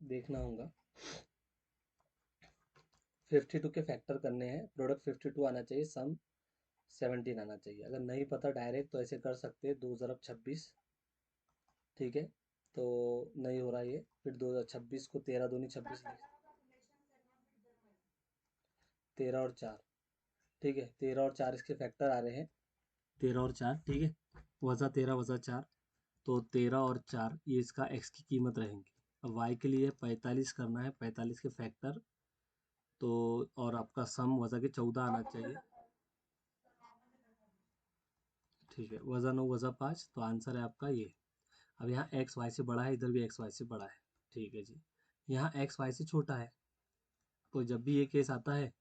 देखना होगा, 52 के फैक्टर करने हैं, प्रोडक्ट 52 आना चाहिए, सम 17 आना चाहिए। अगर नहीं पता डायरेक्ट तो ऐसे कर सकते हैं, 2 ज़रब 26। ठीक है, तो नहीं हो रहा ये, फिर 2026 को 13 दूनी 26, 13 और 4। ठीक है, 13 और 4 इसके फैक्टर आ रहे हैं, 13 और 4, ठीक है, वज़ा 13 वज़ा 4, तो 13 और 4 ये इसका एक्स की कीमत रहेंगी। अब वाई के लिए 45 करना है, 45 के फैक्टर, तो और आपका सम वज़ा के 14 आना चाहिए। ठीक है, वज़ा 9 वज़ा 5, तो आंसर है आपका ये। अब यहाँ एक्स वाई से बड़ा है, इधर भी एक्स वाई से बड़ा है। ठीक है जी, यहाँ एक्स वाई से छोटा है, तो जब भी ये केस आता है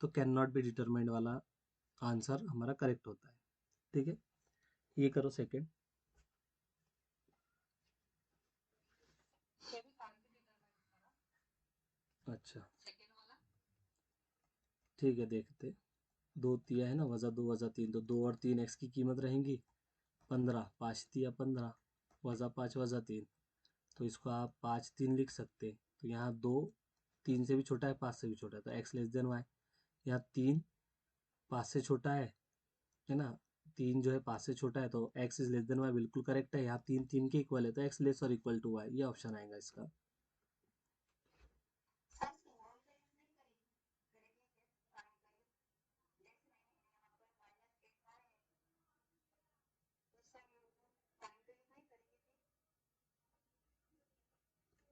तो कैन नॉट बी डिटरमाइंड वाला आंसर हमारा करेक्ट होता है। ठीक है, ये करो सेकंड। अच्छा, ठीक है, देखते। दो तिया है ना, वज़ा 2 वज़ा 3, तो 2 और 3 एक्स की कीमत रहेंगी 15, 5 तिया 15, वज़ा 5 वज़ा 3, तो इसको आप 5 3 लिख सकते हैं। तो यहाँ 2 3 से भी छोटा है, 5 से भी छोटा है, तो एक्स लेस देन वाई। यहाँ 3 5 से छोटा है ना, 3 जो है 5 से छोटा है, तो x is less than y बिल्कुल करेक्ट है। यहाँ 3 3 के इक्वल है, तो एक्स लेस और इक्वल टू वाई, ये ऑप्शन आएगा इसका।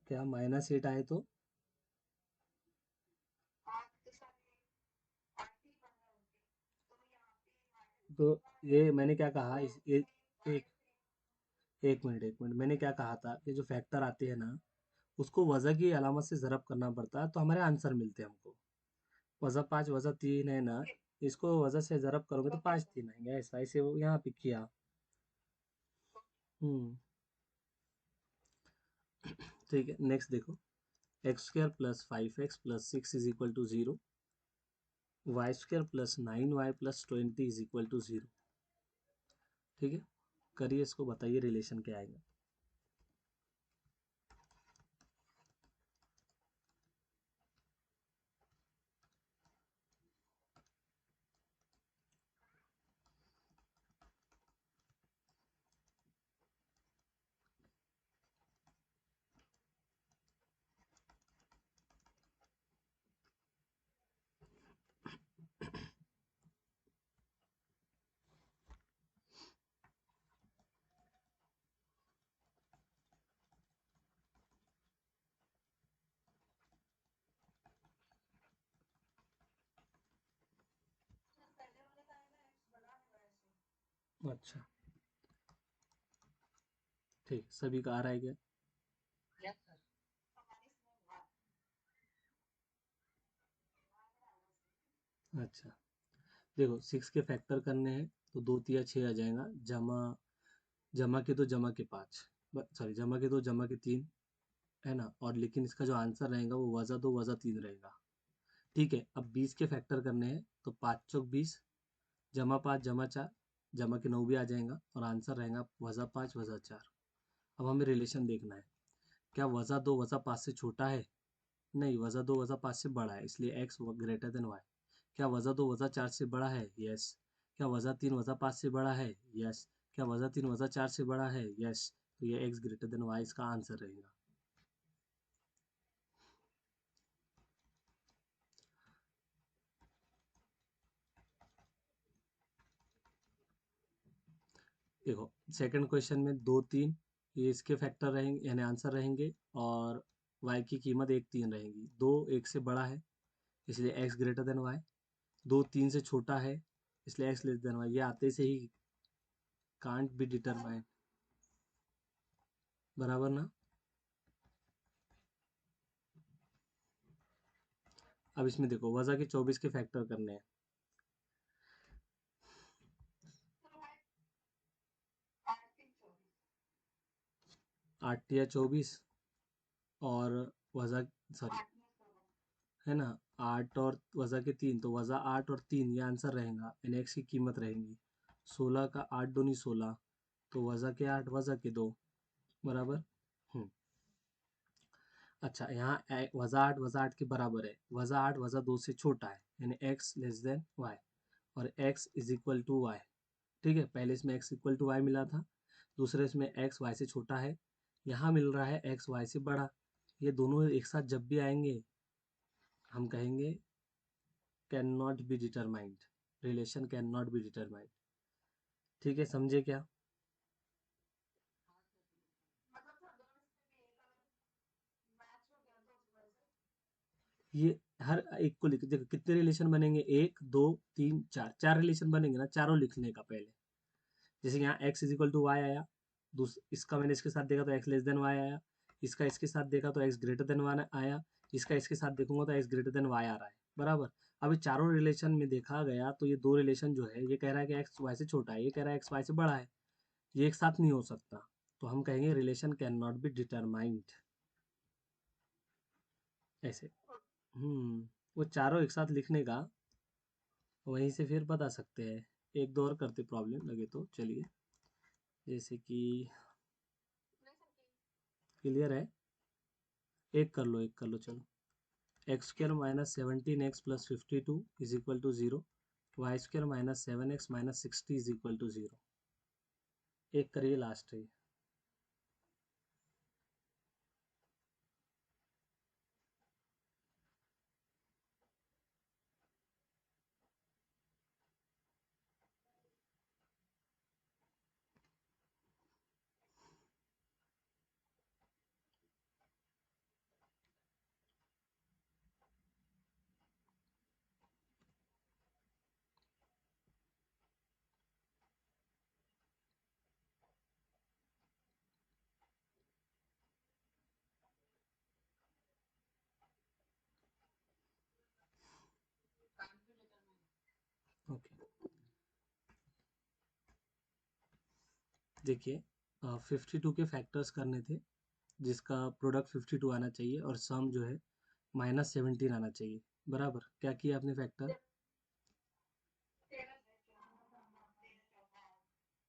क्या -8 आए तो? तो ये मैंने क्या कहा एक एक मिनट मैंने क्या कहा था कि जो फैक्टर आते हैं ना, उसको वजह की अलामत से ज़रब करना पड़ता है, तो हमारे आंसर मिलते हैं हमको। वजह 5 वजह 3 है ना, इसको वजह से ज़रब करोगे तो 5 3 आएंगे, ऐसा ऐसे वो यहाँ पे किया। हम्म। ठीक है, नेक्स्ट देखो। x² + 5x + 6 is equal to 0, y² + 9y + 20 is equal to 0। ठीक है, करिए इसको, बताइए रिलेशन क्या आएगा। अच्छा, ठीक, सभी का आ रहा है क्या? अच्छा, देखो 6 के फैक्टर करने हैं, तो 2 तिया 6 आ जाएगा, जमा जमा के 2 जमा के 5, सॉरी जमा के 2 जमा के 3, है ना, और लेकिन इसका जो आंसर रहेगा वो वज़ा 2 वज़ा 3 रहेगा। ठीक है, अब 20 के फैक्टर करने हैं, तो 5 चौक 20, जमा 5 जमा 4, जमा के 9 भी आ जाएगा, और आंसर रहेगा वज़ा 5 वज़ा 4। अब हमें रिलेशन देखना है, क्या वज़ा 2 वज़ा 5 से छोटा है? नहीं, वज़ा 2 वज़ा 5 से बड़ा है, इसलिए एक्स ग्रेटर देन वाई। क्या वज़ा 2 वज़ा 4 से बड़ा है? यस। क्या वज़ा 3 वज़ा 5 से बड़ा है? यस। क्या वज़ा 3 वज़ा 4 से बड़ा है? यस। तो ये एक्स ग्रेटर देन वाई इसका आंसर रहेगा। देखो सेकंड क्वेश्चन में 2 3 ये इसके फैक्टर रहेंगे, यानी आंसर रहेंगे, और y की कीमत 1 3 रहेगी। 2 1 से बड़ा है, इसलिए x ग्रेटर देन y। 2 3 से छोटा है, इसलिए x लेस देन y। ये आते से ही कांट बी डिटरमाइन, बराबर ना? अब इसमें देखो वज़ा के 24 के फैक्टर करने हैं। 8 तिया 24, और वज़ा, सॉरी, है ना, 8 और वज़ा के 3, तो वज़ा 8 और 3 ये आंसर रहेगा, यानी एक्स की कीमत रहेंगी। 16 का 8 दूनी 16, तो वज़ा के 8 वज़ा के 2, बराबर। अच्छा, यहाँ वज़ा 8 वज़ा 8 के बराबर है, वज़ा 8 वज़ा 2 से छोटा है, यानी एक्स लेस देन वाई, और x is equal to y. ठीक है, पहले इसमें एक्स इक्वल टू वाई मिला था, दूसरे इसमें एक्स वाई से छोटा है, यहाँ मिल रहा है एक्स वाई से बड़ा। ये दोनों एक साथ जब भी आएंगे, हम कहेंगे can not be determined, relation can not be determined. ठीक है, समझे क्या? ये हर एक को लिख देखो, कितने रिलेशन बनेंगे, 1 2 3 4, 4 रिलेशन बनेंगे ना, चारों लिखने का पहले। जैसे यहाँ x is equal to y आया, इसका मैंने इसके साथ देखा तो x लेस देन वाई आया, इसका इसके साथ देखा तो x ग्रेटर देन वाई आया, इसका इसके साथ देखूंगा तो x ग्रेटर देन वाई आ रहा है, बराबर। अभी चारों रिलेशन में देखा गया तो ये दो रिलेशन जो है, ये कह रहा है कि x y से छोटा है, ये कह रहा है x y से बड़ा है, ये एक साथ नहीं हो सकता, तो हम कहेंगे relation can not be determined, ऐसे। वो चारों एक साथ लिखने का, वहीं से फिर बता सकते हैं। एक दो और करते प्रॉब्लम लगे तो चलिए, जैसे कि क्लियर है? एक कर लो, एक कर लो, चलो। X square minus 17x plus 52 is equal to 0, y square minus 7x minus 60 is equal to 0। एक करिए, लास्ट है। ओके, देखिए 52 के फैक्टर्स करने थे, जिसका प्रोडक्ट 52 आना चाहिए और सम जो है -17 आना चाहिए। बराबर, क्या किया आपने फैक्टर?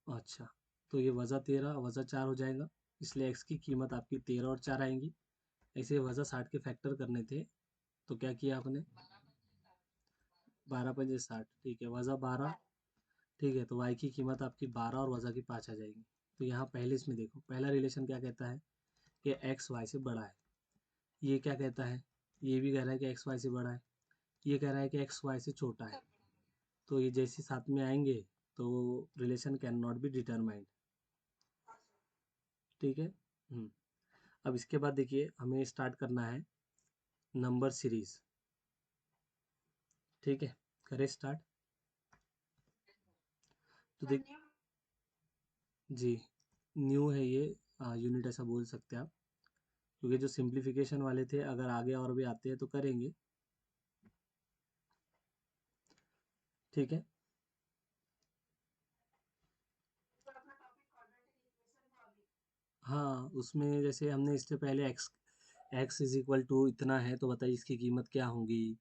अच्छा, तो ये वज़ा 13 वज़ा 4 हो जाएगा, इसलिए एक्स की कीमत आपकी 13 और 4 आएंगी। ऐसे वज़ा 60 के फैक्टर करने थे, तो क्या किया आपने? 12 पंजे 60, ठीक है, वज़ा 12, ठीक है, तो वाई की कीमत आपकी 12 और वज़ा की 5 आ जाएगी। तो यहाँ पहले इसमें देखो, पहला रिलेशन क्या कहता है कि एक्स वाई से बड़ा है। ये क्या कहता है? ये भी कह रहा है कि एक्स वाई से बड़ा है। ये कह रहा है कि एक्स वाई से छोटा है। तो ये जैसे साथ में आएंगे, तो relation can not be determined. ठीक है। अब इसके बाद देखिए, हमें स्टार्ट करना है नंबर सीरीज। ठीक है, करें स्टार्ट। तो देख, जी, न्यू है ये यूनिट, ऐसा बोल सकते हैं आप, क्योंकि जो सिंप्लीफिकेशन वाले थे, अगर आगे और भी आते हैं तो करेंगे। ठीक है। हाँ, उसमें जैसे हमने इससे पहले x x is equal to इतना है, तो बताइए इसकी कीमत क्या होगी।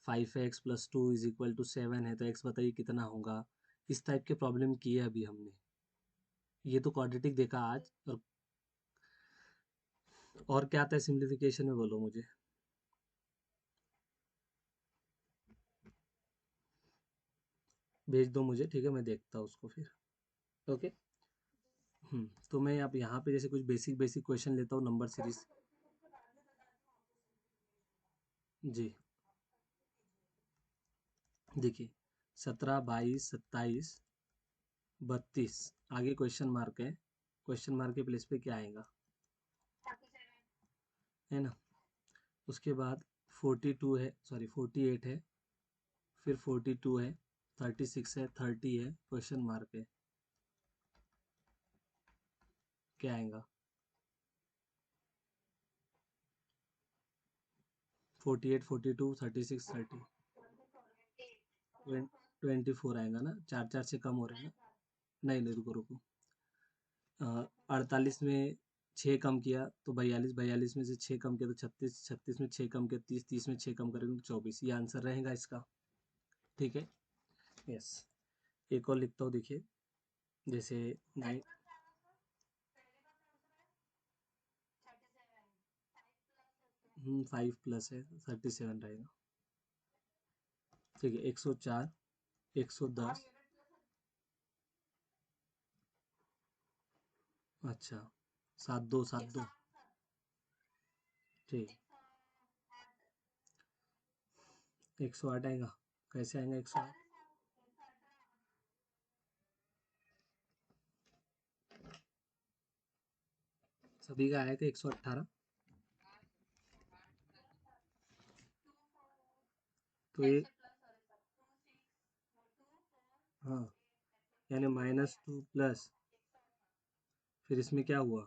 5x plus 2 is equal to 7 है, तो एक्स बताइए कितना होगा। इस टाइप के प्रॉब्लम किए अभी हमने। ये तो क्वाड्रेटिक देखा आज, और क्या आता है सिंप्लीफिकेशन में, बोलो मुझे। भेज दो मुझे, ठीक है, मैं देखता हूँ उसको फिर। ओके। तो मैं अब यहाँ पे जैसे कुछ बेसिक बेसिक क्वेश्चन लेता हूँ नंबर सीरीज। जी, देखिए, 17, 22, 27, 32, आगे क्वेश्चन मार्क है। क्वेश्चन मार्क के प्लेस पे क्या आएगा, है ना? उसके बाद 42 है, सॉरी 48 है, फिर 42 है, 36 है, 30 है, क्वेश्चन मार्क है, क्या आएगा? 48, 42, 36, 30, 24 आएगा ना, चार चार से कम हो रहे हैं ना। नहीं नहीं, रुको रुको, 48 में 6 कम किया तो 42, 42 में से 6 कम किया तो 36, 36 में 6 कम किया 30, 30 में 6 कम करेंगे तो 24, ये आंसर रहेगा इसका। ठीक है। यस। एक और लिखता हूँ, देखिए, जैसे 5 प्लस है, 37 रहेगा। ठीक है, 104, 110, अच्छा, 72, 72, ठीक, 108 आएगा। कैसे आएगा 108? सभी का आया था 118। तो ये, हाँ, यानी -2 प्लस, फिर इसमें क्या हुआ?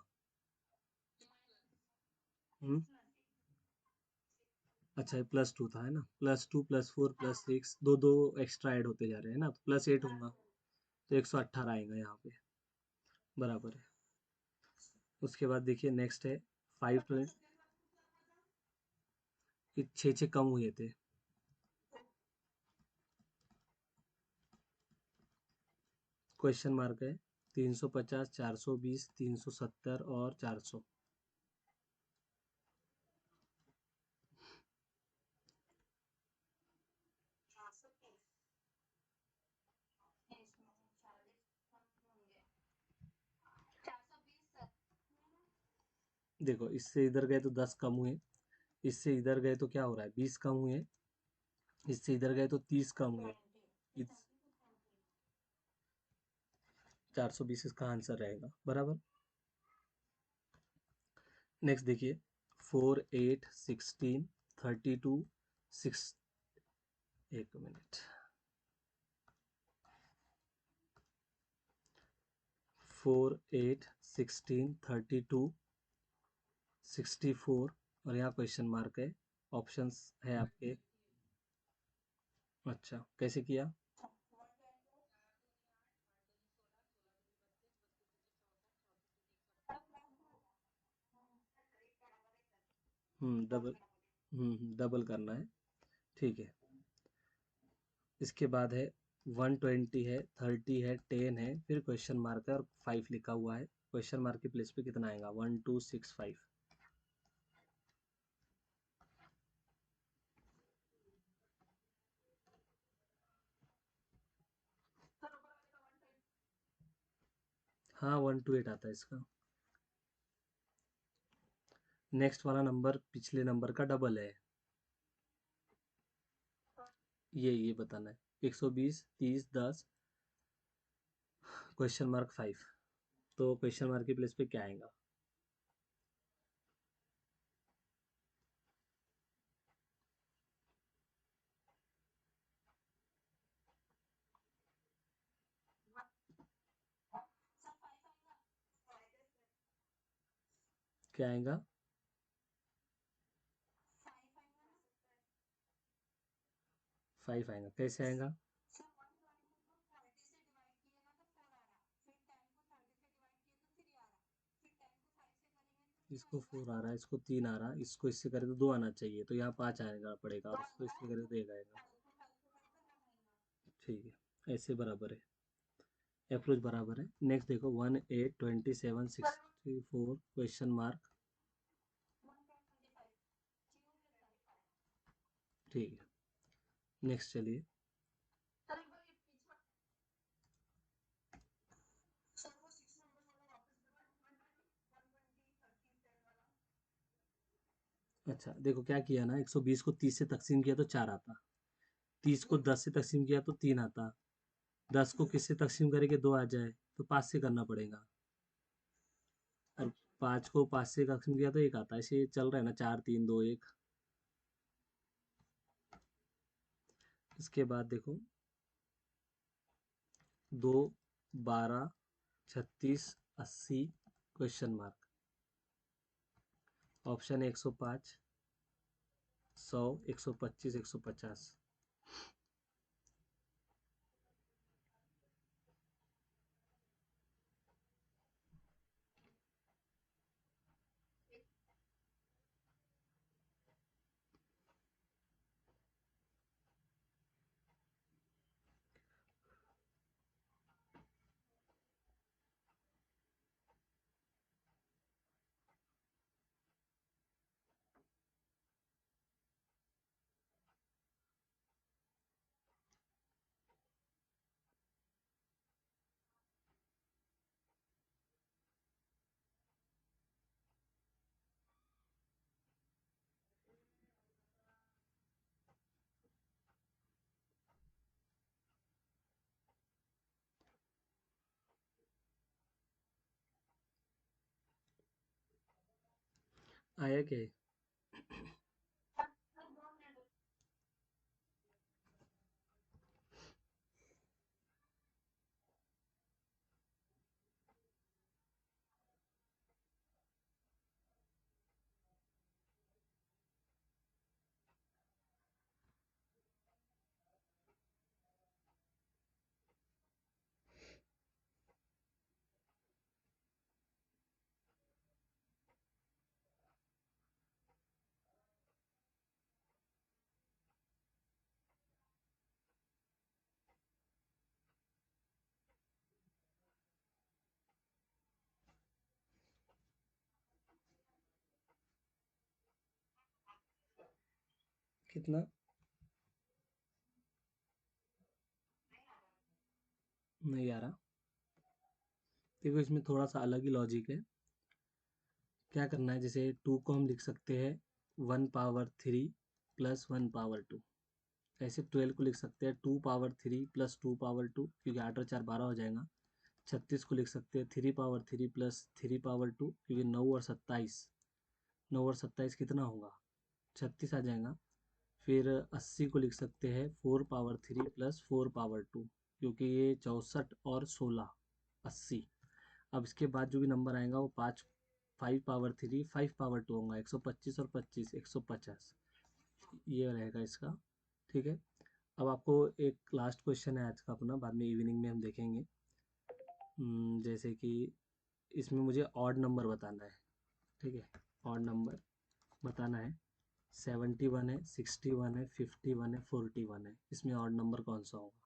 हम्म अच्छा, ये +2 था, है ना, +2 +4 +6, दो दो एक्स्ट्रा ऐड होते जा रहे हैं ना, तो +8 होगा, तो 118 आएगा यहाँ पे। बराबर है। उसके बाद देखिए नेक्स्ट है 5, ये 6 कम हुए थे। क्वेश्चन मार्क है, 350, 420, 370 और 400। देखो इससे इधर गए तो 10 कम हुए, इससे इधर गए तो क्या हो रहा है 20 कम हुए, इससे इधर गए तो 30 कम हुए। इस 420 इसका आंसर रहेगा बराबर। नेक्स्ट देखिए 4 8 16 32 6, एक मिनट, 4 8 16 32 64 और यहाँ क्वेश्चन मार्क है, ऑप्शंस है आपके। अच्छा कैसे किया? डबल, डबल करना है, ठीक है। इसके बाद है 120 है, 30 है, 10 है, फिर क्वेश्चन मार्क है और 5 लिखा हुआ है। क्वेश्चन मार्क की प्लेस पे कितना आएगा? 1265। हाँ 128 आता है इसका। नेक्स्ट वाला नंबर पिछले नंबर का डबल है, ये बताना है। 120 30 10 क्वेश्चन मार्क 5, तो क्वेश्चन मार्क की प्लेस पे क्या आएगा? क्या आएगा? 5 आएगा, कैसे आएगा? इसको 4 आ रहा है, इसको 3 आ रहा है, इसको इससे करे तो 2 आना चाहिए, तो यहाँ 5 आएगा पड़ेगा, और इसको इससे करे तो 1 आएगा। ठीक है, ऐसे बराबर है, अप्रोच बराबर है। नेक्स्ट देखो 18 27 64 क्वेश्चन मार्क, ठीक है। नेक्स्ट चलिए, अच्छा देखो क्या किया ना, 120 को 30 से तकसीम किया तो 4 आता, 30 को 10 से तकसीम किया तो 3 आता, 10 को किससे तकसीम करेंगे 2 आ जाए, तो 5 से करना पड़ेगा, और 5 को 5 से तकसीम किया तो 1 आता है, ऐसे चल रहा है ना, 4 3 2 1। इसके बाद देखो 2 12 36 80 क्वेश्चन मार्क, ऑप्शन है 105 100 125 150। आया क्या है? कितना? नहीं आ रहा। देखो इसमें थोड़ा सा अलग ही लॉजिक है क्या करना है, जैसे 2 को हम लिख सकते हैं 1 पावर 3 प्लस 1 पावर 2। ऐसे 12 को लिख सकते हैं 2 पावर 3 प्लस 2 पावर 2, क्योंकि 8 और 4 12 हो जाएगा। 36 को लिख सकते हैं 3 पावर 3 प्लस 3 पावर 2, क्योंकि 9 और 27, 9 और 27 कितना होगा, 36 आ जाएगा। फिर 80 को लिख सकते हैं 4 पावर 3 प्लस 4 पावर 2, क्योंकि ये 64 और 16, 80। अब इसके बाद जो भी नंबर आएगा वो 5 पावर 3 5 पावर 2 होगा, 125 और 25 150, ये रहेगा इसका। ठीक है। अब आपको एक लास्ट क्वेश्चन है आज का अपना, बाद में इवनिंग में हम देखेंगे। जैसे कि इसमें मुझे ऑड नंबर बताना है। ठीक है, ऑड नंबर बताना है। 71 है, 61 है, 51 है, 41 है, इसमें ऑड नंबर कौन सा होगा?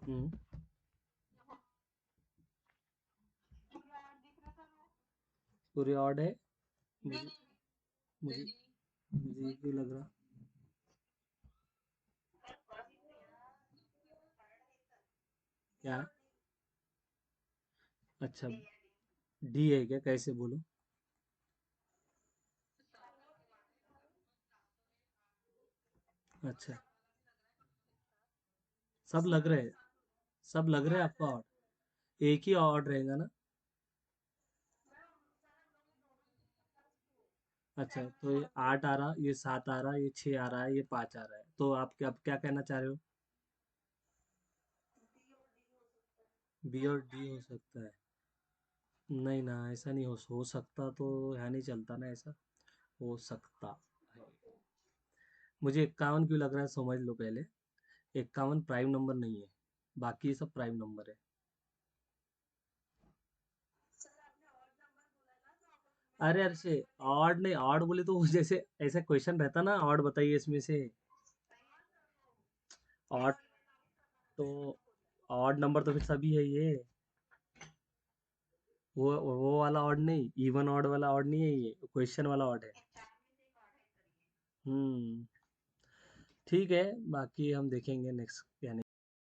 हम्म पूरे ऑड है। मुझे मुझे मुझे क्यों लग रहा? क्या? अच्छा, डी है क्या, कैसे बोलो? अच्छा, सब लग रहे हैं, सब लग रहे हैं आपका ऑड, एक ही ऑड रहेगा ना? अच्छा, तो ये 8 आ रहा, ये 7 आ रहा, ये 6 आ रहा है, ये 5 आ रहा है, तो आप क्या कहना चाह रहे हो? बी और डी हो सकता है? नहीं ना, ऐसा नहीं हो सकता, तो यहाँ नहीं चलता ना ऐसा। हो सकता है। मुझे 51 क्यों लग रहा है, समझ लो पहले। 51 प्राइम नंबर नहीं है, बाकी ये सब प्राइम नंबर है। अरे अरे से ऑड नहीं, ऑड बोले तो वो जैसे ऐसा क्वेश्चन रहता ना, ऑड बताइए इसमें से। ऑड तो ऑड नंबर तो फिर सभी है ये। वो वाला ऑड नहीं, इवन ऑड वाला ऑड नहीं है, ये क्वेश्चन वाला ऑड है। हम्म ठीक है, बाकी हम देखेंगे नेक्स्ट यानी